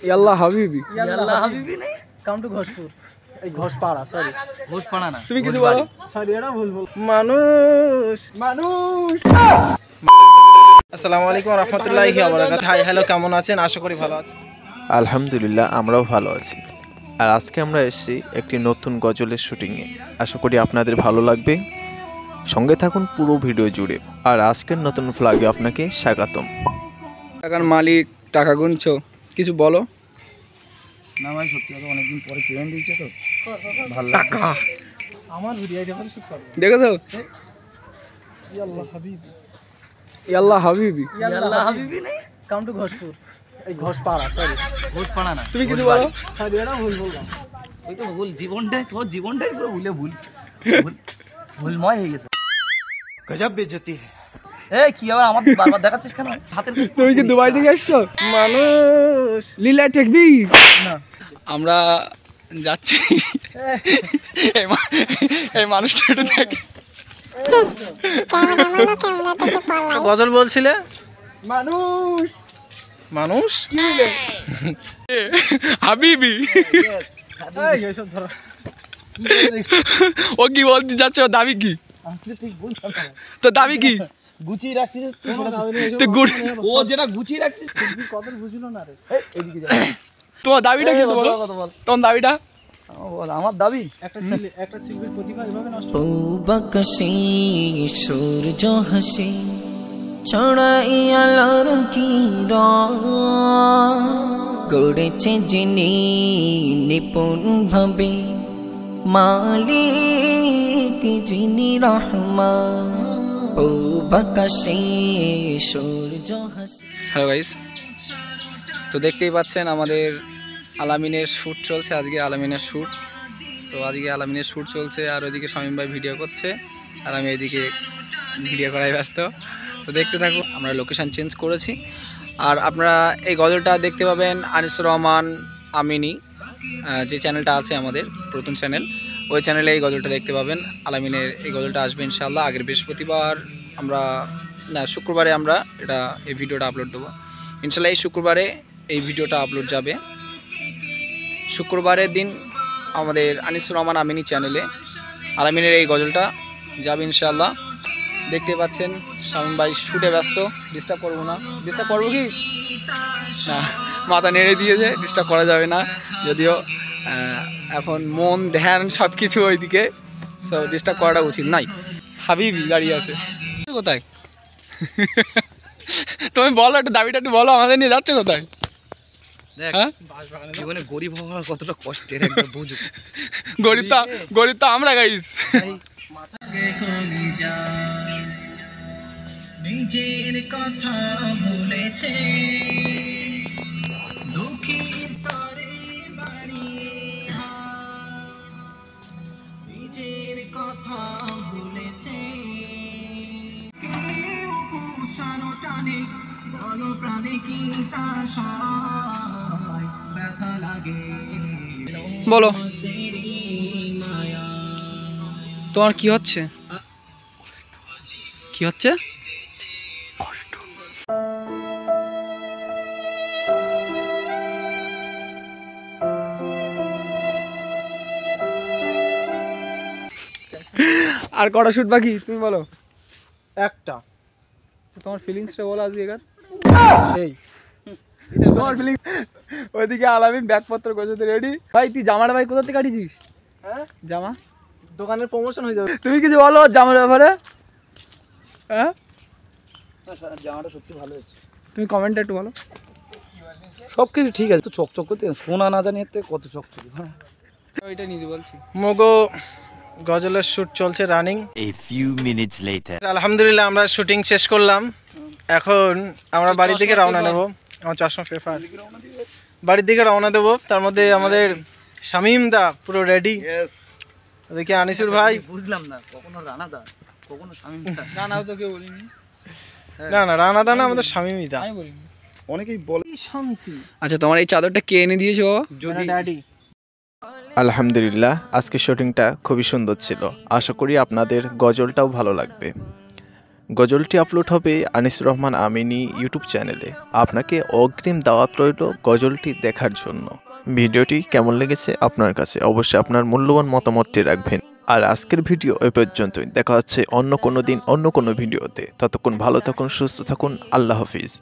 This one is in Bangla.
ইয়াল্লা হাবিবি ইয়াল্লা হাবিবি নেই কাম টু ঘোষপুর এই ঘোষপাড়া সরি ঘোষপাড়া না তুমি কিছু বলো সরি এটা ভুল বল মানুষ মানুষ আসসালামু আলাইকুম ওয়া রাহমাতুল্লাহি ওয়া বারাকাতুহু হাই হ্যালো কেমন আছেন আশা করি ভালো আছেন আলহামদুলিল্লাহ আমরাও ভালো আছি। আর আজকে আমরা এসেছি একটি নতুন গজলের শুটিংয়ে। আশা করি আপনাদের ভালো লাগবে, সঙ্গে থাকুন পুরো ভিডিও জুড়ে। আর আজকের নতুন ভ্লগে আপনাকে স্বাগতম। টাকার মালিক, টাকা গুনছো, কিছু বলো। না ভাই সত্যি কথা অনেকদিন পরে পেমেন্ট দিয়েছে তো ভালো টাকা আমার ভিডিও আইডি করে শুট করব দেখেছো? ইয়াল্লা হাবিবি ইয়াল্লা হাবিবি ইয়াল্লা হাবিবি নেই কাম টু ঘোষপুর এই ঘোষপাড়া সরি ঘোষপাড়া না তুমি কিছু বলো। সরি এটা ভুল বললাম ওই তো ভুল জীবনটাই তোর জীবনটাই পুরো ভুলময় হয়ে গেছে গজব বেজতি এই কি আবার আমার বারবার দেখাচ্ছিস কেন হাতের তুমি কি দুবাই থেকে এসছো? মানুষ লীলা টেকবি না আমরা যাচ্ছি এই মানুষটা একটু দেখ। গজল বলছিলে মানুষ মানুষ কি বলে হাবিবি এই এইসব ধরো ও কি বলতে যাচ্ছে? ওর দাবি কি? ঠিক বলতাম তো দাবি কি? গুছিয়ে রাখছিস তো গুড ও যেটা গুছিয়ে রাখছিস শিল্পী কত বুঝিল না রে এদিকে যা তোমার দাবিটা কি? বলো তোমার দাবিটা। আমার দাবি একটা শিল্পীর প্রতিভা এভাবে নষ্ট বকশি সূর্য হাসি ছড়াইয়া লড়কি গড়েছে যিনি নিপুণ ভাবে মালিক যিনি রহমান বকশি সূর্য হাসি। হ্যালো গাইস, তো দেখতেই পাচ্ছেন আমাদের আলামিনের শ্যুট চলছে। আজকে আলামিনের শ্যুট, তো আজকে আলামিনের শ্যুট চলছে আর ওইদিকে শামীম ভাই ভিডিও করছে আর আমি এইদিকে ভিডিও করাই ব্যস্ত। তো দেখতে থাকুন, আমরা লোকেশান চেঞ্জ করেছি। আর আপনারা এই গজলটা দেখতে পাবেন আনিসুর রহমান আমিনী যে চ্যানেলটা আছে আমাদের প্রথম চ্যানেল, ওই চ্যানেলে এই গজলটা দেখতে পাবেন। আলামিনের এই গজলটা আসবে ইনশাআল্লাহ আগের বৃহস্পতিবার, শুক্রবারে আমরা এই ভিডিওটা আপলোড দেবো ইনশাআল্লাহ। এই শুক্রবারে এই ভিডিওটা আপলোড যাবে। শুক্রবারের দিন আমাদের আনিসুর রহমান আমিনী চ্যানেলে আলামিনের এই গজলটা যাবে ইনশাআল্লাহ। দেখতে পাচ্ছেন শামীম ভাই শ্যুটে ব্যস্ত, ডিস্টার্ব করবো না। ডিস্টার্ব করবো কি না, মাথা নেড়ে দিয়েছে, ডিস্টার্ব করা যাবে না। যদিও এখন মন ধ্যান সব কিছু ওইদিকে, সো ডিস্টার্ব করাটা উচিত নাই। হাবিবি দাঁড়িয়ে আছে কোথায়? তুমি বলো একটু, দাবিটা একটু বলো, আমাদের নিয়ে যাচ্ছে কোথায়? হ্যাঁ জীবনে গরিব হওয়া কতটা কষ্টের একটা বুঝ গরিব তো আমরা গাইস। নিজের কথা ভুলেছে দুঃখীর তরে বাড়িয়ে নিজের কথা ভুলেছে টানে বলো প্রাণে কি তা সয় ব্যথা লাগে বলো তোমার কি হচ্ছে? কি হচ্ছে? কষ্ট। আর কটা শুট বাকি তুমি বলো? একটা তোমার ফিলিংসটা বলো আজকে একার। সেই তোমার ফিলিংস। ওইদিকে আলামিন ব্যাগপত্র গোছাতে রেডি। ভাই তুই জামাটা ভাই কোথা থেকে কাটিছিস? হ্যাঁ জামা দোকানের প্রমোশন হয়ে যাবে। তুমি কিছু বলো জামার ব্যাপারে। হ্যাঁ জামাটা সত্যি ভালো হয়েছে, তুমি কমেন্টটা একটু বলো। সব কিছু ঠিক আছে তো চকচক করতে সোনা না জানি এতে কত চকচক। হ্যাঁ ওইটা নিতে বলছি। মোগো গজলের শ্যুট চলছে running. A few minutes later. আলহামদুলিল্লাহ আমরা শুটিং শেষ করলাম, এখন আমরা বাড়ির দিকে রওনা দেবো। আমার চশমা পেপার বাড়ির দিকে রওনা দেবো। তার মধ্যে আমাদের শামীম দা পুরো রেডি, দেখি আনিসুর ভাই বুঝলাম না কখনো রানা দা কখনো শামীম দা। রানাও তো কেউ বলিনি। না রানা দা না, আমাদের শামীমই দা। আমি বলিনি। অনেকেই বলে শান্তি। আচ্ছা তোমার এই চাদরটা কে এনে দিয়েছো? যদি ড্যাডি আলহামদুলিল্লাহ আজকের শুটিংটা খুবই সুন্দর ছিল। আশা করি আপনাদের গজলটাও ভালো লাগবে। গজলটি আপলোড হবে আনিসুর রহমান আমিনী ইউটিউব চ্যানেলে। আপনাকে অগ্রিম দাওয়াত রইল গজলটি দেখার জন্য। ভিডিওটি কেমন লেগেছে আপনার কাছে অবশ্যই আপনার মূল্যবান মতামতটি রাখবেন। আর আজকের ভিডিও এ পর্যন্তই, দেখা হচ্ছে অন্য কোনো দিন অন্য কোনো ভিডিওতে। ততক্ষণ ভালো থাকুন, সুস্থ থাকুন, আল্লাহ হাফিজ।